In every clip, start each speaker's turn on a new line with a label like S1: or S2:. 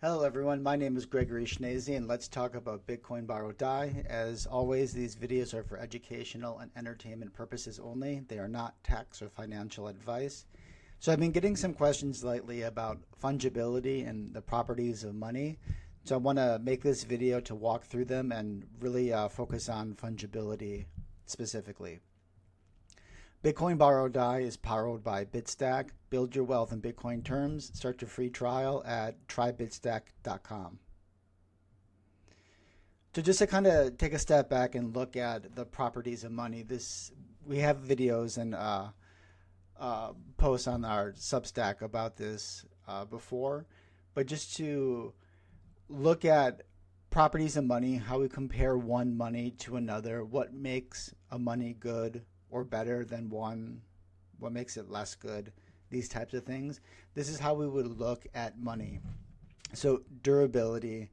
S1: Hello everyone, my name is Gregory Schnazy and let's talk about Bitcoin Borrow Die. As always, these videos are for educational and entertainment purposes only. They are not tax or financial advice. So I've been getting some questions lately about fungibility and the properties of money. So I want to make this video to walk through them and really focus on fungibility specifically. Bitcoin Borrow Die is powered by Bitstack. Build your wealth in Bitcoin terms. Start your free trial at trybitstack.com. So just to kind of take a step back and look at the properties of money, we have videos and posts on our Substack about this before, but just to look at properties of money, how we compare one money to another, what makes a money good or better than one, what makes it less good, these types of things. This is how we would look at money. So durability,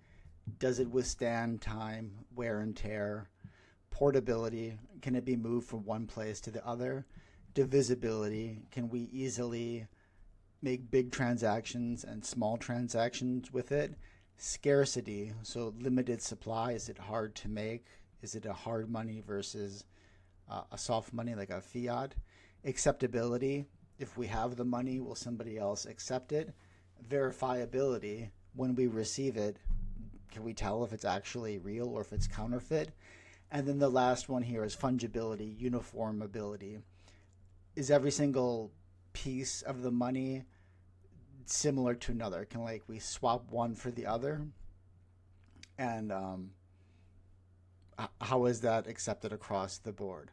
S1: does it withstand time, wear and tear? Portability, can it be moved from one place to the other? Divisibility, can we easily make big transactions and small transactions with it? Scarcity, so limited supply, is it hard to make? Is it a hard money versus a soft money like a fiat? Acceptability, if we have the money, will somebody else accept it? Verifiability, when we receive it, can we tell if it's actually real or if it's counterfeit? And then the last one here is fungibility, uniformability. Is every single piece of the money similar to another? Can we swap one for the other? And how is that accepted across the board?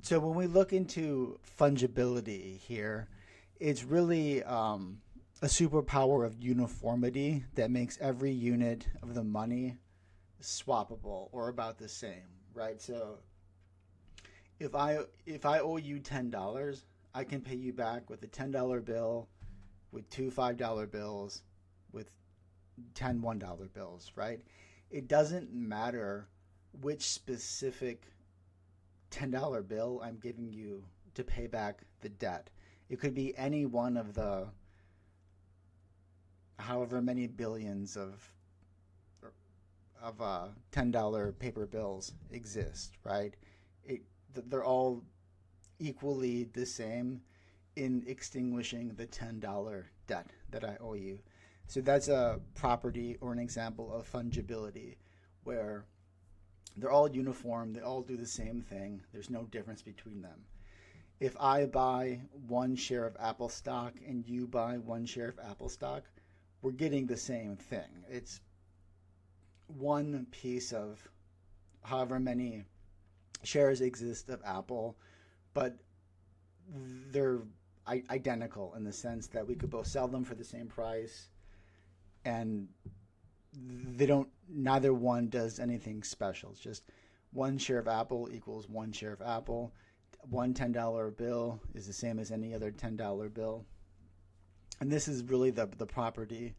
S1: So when we look into fungibility here, it's really a superpower of uniformity that makes every unit of the money swappable or about the same, right? So if I owe you $10, I can pay you back with a $10 bill, with two $5 bills, with 10 $1 bills, right? It doesn't matter which specific $10 bill I'm giving you to pay back the debt. It could be any one of the however many billions of $10 paper bills exist, right? They're all equally the same in extinguishing the $10 debt that I owe you. So that's a property or an example of fungibility where they're all uniform, they all do the same thing, there's no difference between them. If I buy one share of Apple stock and you buy one share of Apple stock, we're getting the same thing. It's one piece of however many shares exist of Apple, but they're identical in the sense that we could both sell them for the same price, and neither one does anything special. It's just one share of Apple equals one share of Apple. One $10 bill is the same as any other $10 bill. And this is really the property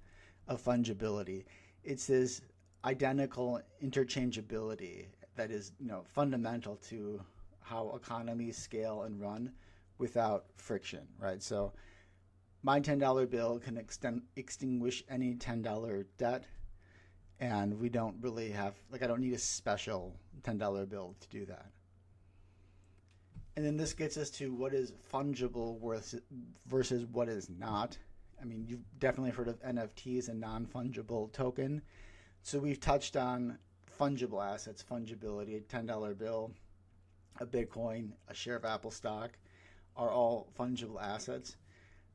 S1: of fungibility. It's this identical interchangeability that is, fundamental to how economies scale and run without friction, right? So my $10 bill can extinguish any $10 debt, and we don't really have, I don't need a special $10 bill to do that. And then this gets us to what is fungible versus what is not. I mean, you've definitely heard of NFTs, a non-fungible token. So we've touched on fungible assets, fungibility. A $10 bill, a Bitcoin, a share of Apple stock are all fungible assets.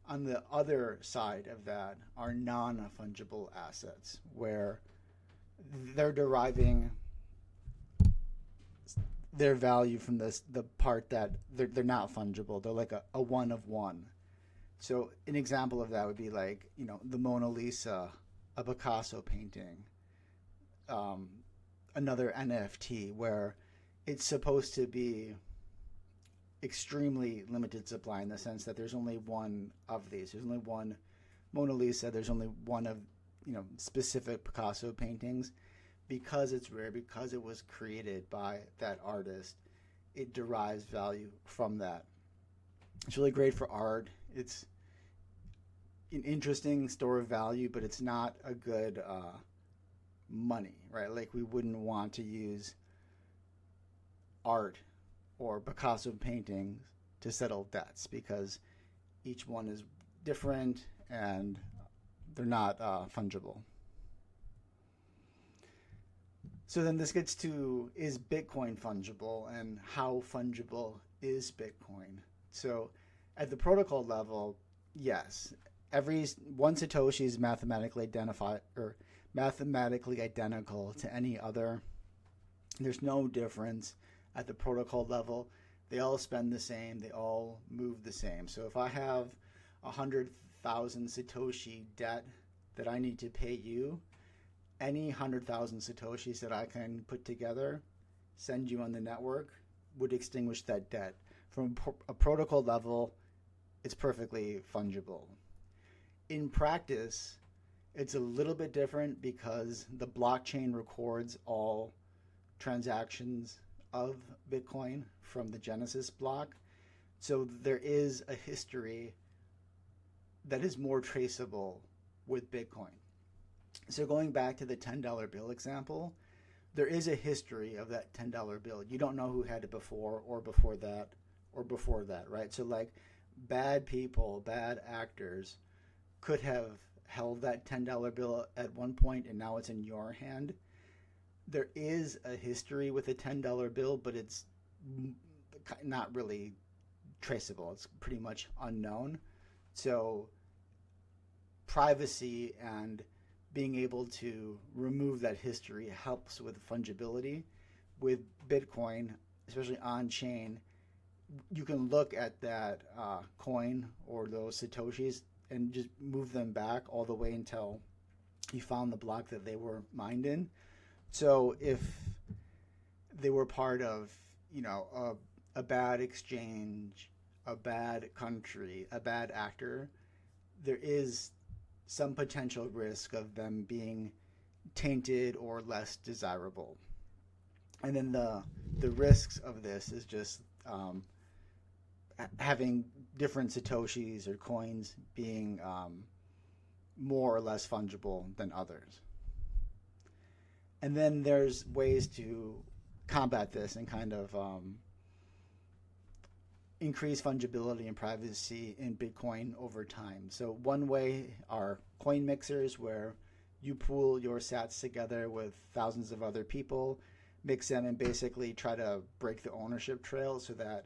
S1: On the other side of that are non-fungible assets, where they're deriving their value from the part that they're not fungible. They're like a one of one. So an example of that would be the Mona Lisa, a Picasso painting, another NFT where it's supposed to be extremely limited supply in the sense that there's only one of these. There's only one Mona Lisa. There's only one of specific Picasso paintings. Because it's rare, because it was created by that artist, it derives value from that. It's really great for art. It's an interesting store of value, but it's not a good money, right? Like we wouldn't want to use art or Picasso paintings to settle debts because each one is different and they're not fungible. So then this gets to, is Bitcoin fungible and how fungible is Bitcoin? So at the protocol level, yes, every one Satoshi is mathematically identical to any other. There's no difference at the protocol level. They all spend the same. They all move the same. So if I have 100,000 Satoshi debt that I need to pay you, any 100,000 Satoshis that I can put together, send you on the network, would extinguish that debt. From a protocol level, it's perfectly fungible. In practice, it's a little bit different because the blockchain records all transactions of Bitcoin from the Genesis block. So there is a history that is more traceable with Bitcoin. So going back to the $10 bill example, there is a history of that $10 bill. You don't know who had it before or before that or before that, right? So like bad people, bad actors could have held that $10 bill at one point and now it's in your hand. There is a history with a $10 bill, but it's not really traceable. It's pretty much unknown. So privacy and being able to remove that history helps with fungibility. With Bitcoin, especially on-chain, you can look at that coin or those Satoshis and just move them back all the way until you found the block that they were mined in. So if they were part of, a bad exchange, a bad country, a bad actor, there is some potential risk of them being tainted or less desirable. And then the risks of this is just having different Satoshis or coins being more or less fungible than others. And then there's ways to combat this and kind of increase fungibility and privacy in Bitcoin over time. So one way are coin mixers, where you pool your sats together with thousands of other people, mix them, and basically try to break the ownership trail so that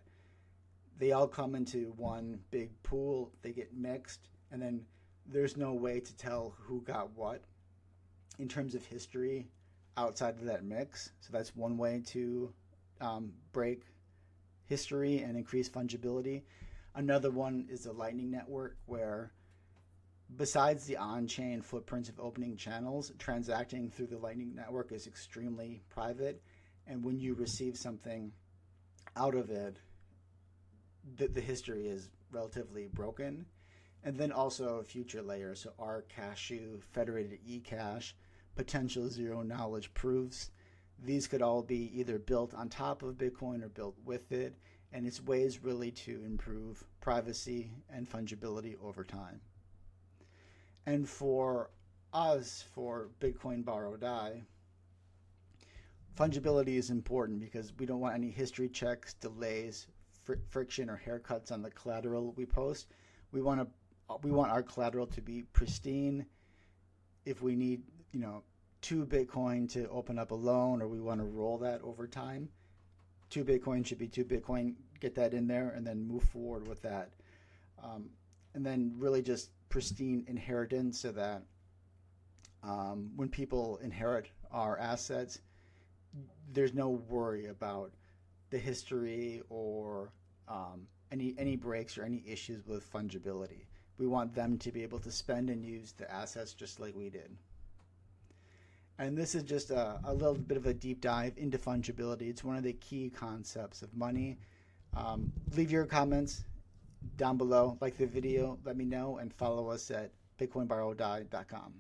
S1: they all come into one big pool, they get mixed, and then there's no way to tell who got what in terms of history outside of that mix. So that's one way to break history and increase fungibility. Another one is the Lightning Network, where besides the on-chain footprints of opening channels, transacting through the Lightning Network is extremely private. And when you receive something out of it, the history is relatively broken. And then also future layers, so our Cashu, federated eCash, potential zero knowledge proofs. These could all be either built on top of Bitcoin or built with it, and it's ways really to improve privacy and fungibility over time. And for us, for Bitcoin Borrow Die, fungibility is important because we don't want any history checks, delays, friction, or haircuts on the collateral we post. We want our collateral to be pristine. If we need, 2 Bitcoin to open up a loan, or we want to roll that over time, 2 Bitcoin should be 2 Bitcoin, get that in there, and then move forward with that. And then really just pristine inheritance so that when people inherit our assets, there's no worry about the history or any breaks or any issues with fungibility. We want them to be able to spend and use the assets just like we did. And this is just a little bit of a deep dive into fungibility. It's one of the key concepts of money. Leave your comments down below, like the video, let me know, and follow us at bitcoinborrowdie.com.